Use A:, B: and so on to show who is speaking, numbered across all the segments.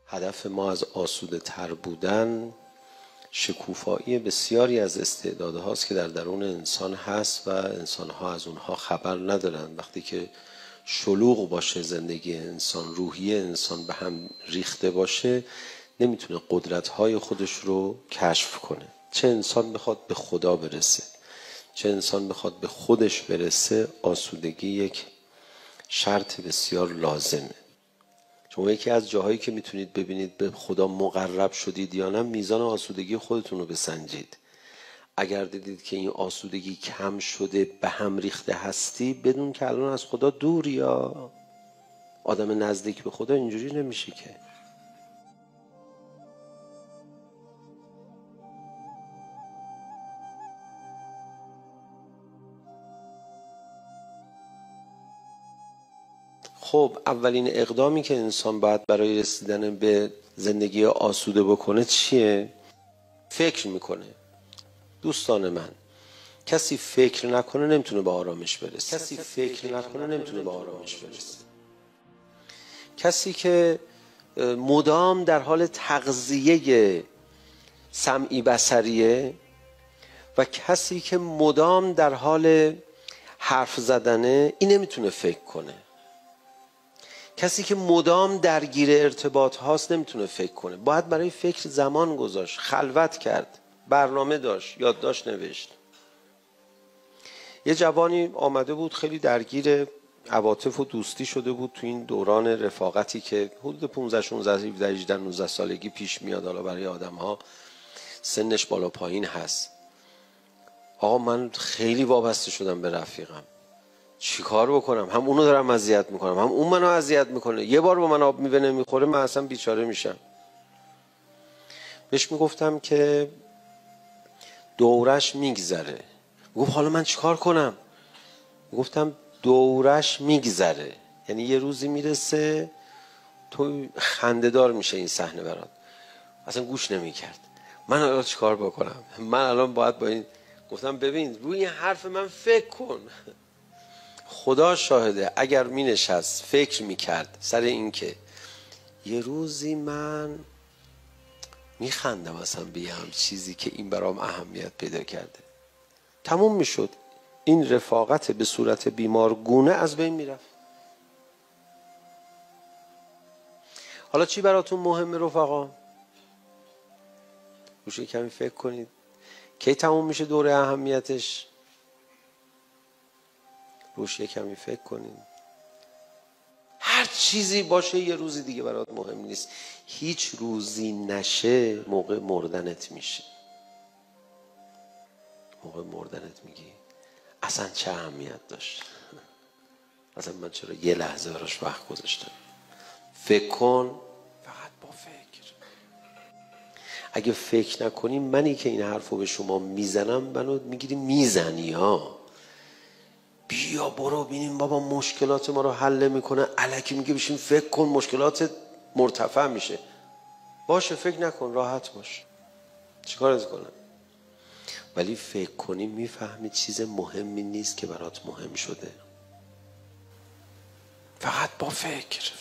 A: هدف ما از آسوده تر بودن شکوفایی بسیاری از استعدادهاست که در درون انسان هست و انسانها از اونها خبر ندارن. وقتی که شلوغ باشه زندگی انسان، روحیه انسان به هم ریخته باشه، نمیتونه قدرت‌های خودش رو کشف کنه. چه انسان بخواد به خدا برسه، چه انسان بخواد به خودش برسه، آسودگی یک شرط بسیار لازمه. شما یکی از جاهایی که میتونید ببینید به خدا مقرب شدید یا نه، میزان آسودگی خودتون رو بسنجید. اگر دیدید که این آسودگی کم شده، به هم ریخته هستی، بدون که الان از خدا دور یا آدم نزدیک به خدا اینجوری نمیشه که. خب اولین اقدامی که انسان باید برای رسیدن به زندگی آسوده بکنه چیه؟ فکر میکنه. دوستان من، کسی فکر نکنه نمیتونه به آرامش برسه. کسی فکر نکنه نمیتونه به آرامش برسه. کسی که مدام در حال تغذیه سمعی بصریه و کسی که مدام در حال حرف زدنه، این نمیتونه فکر کنه. کسی که مدام درگیر ارتباط هاست نمیتونه فکر کنه. باید برای فکر زمان گذاشت، خلوت کرد، برنامه داشت، یادداشت نوشت. یه جوانی آمده بود خیلی درگیر عواطف و دوستی شده بود تو این دوران رفاقتی که حدود 15 16 17 18 19 سالگی پیش میاد. حالا برای آدم ها سنش بالا پایین هست. آقا من خیلی وابسته شدم به رفیقم، چی کار بکنم؟ هم اونو دارم اذیت میکنم، هم اون منو اذیت میکنه. یه بار با من آب میوه نمیخوره من اصلا بیچاره میشم. بهش میگفتم که دورش میگذره. میگفت حالا من چیکار کنم؟ میگفتم دورش میگذره، یعنی یه روزی میرسه تو خنده‌دار میشه این صحنه برات. اصلا گوش نمیکرد. من الان چیکار بکنم؟ من الان باید با این. گفتم ببین روی این حرف من فکر کن. خدا شاهده اگر می نشست فکر می کرد سر این که یه روزی من می خندم اصلا به هم چیزی که این برام اهمیت پیدا کرده، تموم می شد. این رفاقت به صورت بیمارگونه از بین می رفت. حالا چی براتون مهمه رفقا؟ روش کمی فکر کنید. کی تموم میشه دوره اهمیتش؟ روش کمی فکر کنید. هر چیزی باشه یه روزی دیگه برات مهم نیست. هیچ روزی نشه موقع مردنت میشه. موقع مردنت میگی اصلا چه اهمیت داشت؟ اصلا من چرا یه لحظه براش وقت گذاشتم؟ فکر کن، فقط با فکر. اگه فکر نکنی، منی که این حرفو به شما میزنم منو میگیری میزنی ها. بیا برو ببینیم بابا مشکلات ما رو حل میکنه، الکی میگه بشین فکر کن مشکلات مرتفع میشه. باشه فکر نکن، راحت باش، چیکارت کنم؟ ولی فکر کنی میفهمی چیز مهمی نیست که برات مهم شده. فقط با فکر.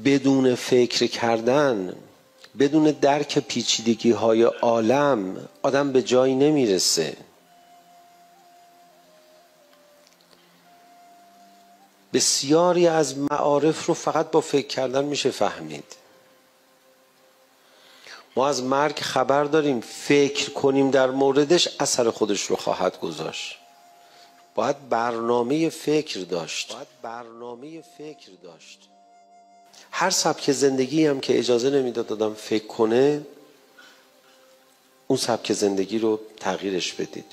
A: بدون فکر کردن، بدون درک پیچیدگی های عالم، آدم به جایی نمیرسه. بسیاری از معارف رو فقط با فکر کردن میشه فهمید. ما از مرگ خبر داریم، فکر کنیم در موردش اثر خودش رو خواهد گذاشت. باید برنامه فکر داشت. هر سبک زندگی هم که اجازه نمیداد آدم فکر کنه، اون سبک زندگی رو تغییرش بدید.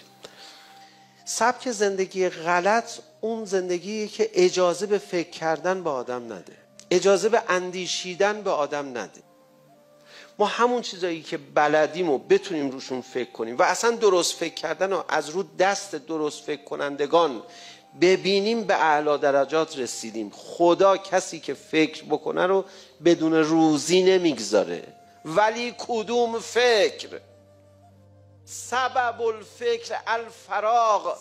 A: سبک زندگی غلط اون زندگیه که اجازه به فکر کردن به آدم نده، اجازه به اندیشیدن به آدم نده. ما همون چیزایی که بلدیم و بتونیم روشون فکر کنیم و اصلا درست فکر کردن و از رو دست درست فکر کنندگان ببینیم، به اعلی درجات رسیدیم. خدا کسی که فکر بکنه رو بدون روزی نمیگذاره. ولی کدوم فکر؟ سبب الفکر الفراغ.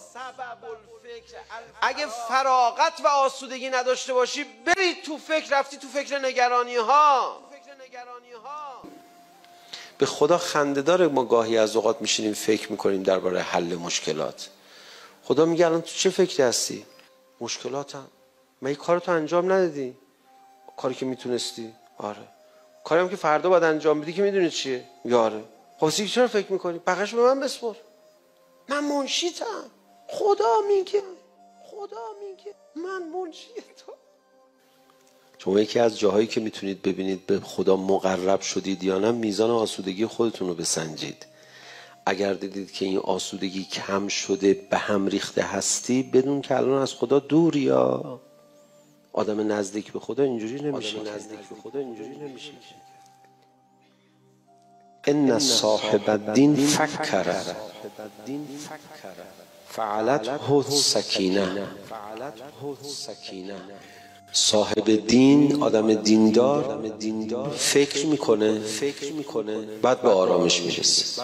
A: اگه فراغت و آسودگی نداشته باشی برید تو فکر، رفتی تو فکر نگرانی ها. به خدا خنده داره ما گاهی از اوقات میشینیم فکر میکنیم درباره حل مشکلات. خدا میگه الان تو چه فکری هستی؟ مشکلاتم. من این کارو تو انجام ندادی؟ کاری که میتونستی؟ آره. کاری هم که فردا باید انجام بدی که میدونی چیه؟ آره. خب چرا فکر میکنی؟ بقیش به من بسپر. من منشیتم. خدا میگه من منشی تو. شما یکی از جاهایی که میتونید ببینید به خدا مقرب شدید یا نه میزان آسودگی خودتون رو بسنجید. اگر دیدید که این آسودگی کم شده، به هم ریخته هستی، بدون که الان از خدا دور. یا آدم نزدیک به خدا اینجوری نمیشه. ان صاحب الدین فکر فعلته السکینه. صاحب دین، آدم دیندار فکر میکنه بعد به آرامش میرسه.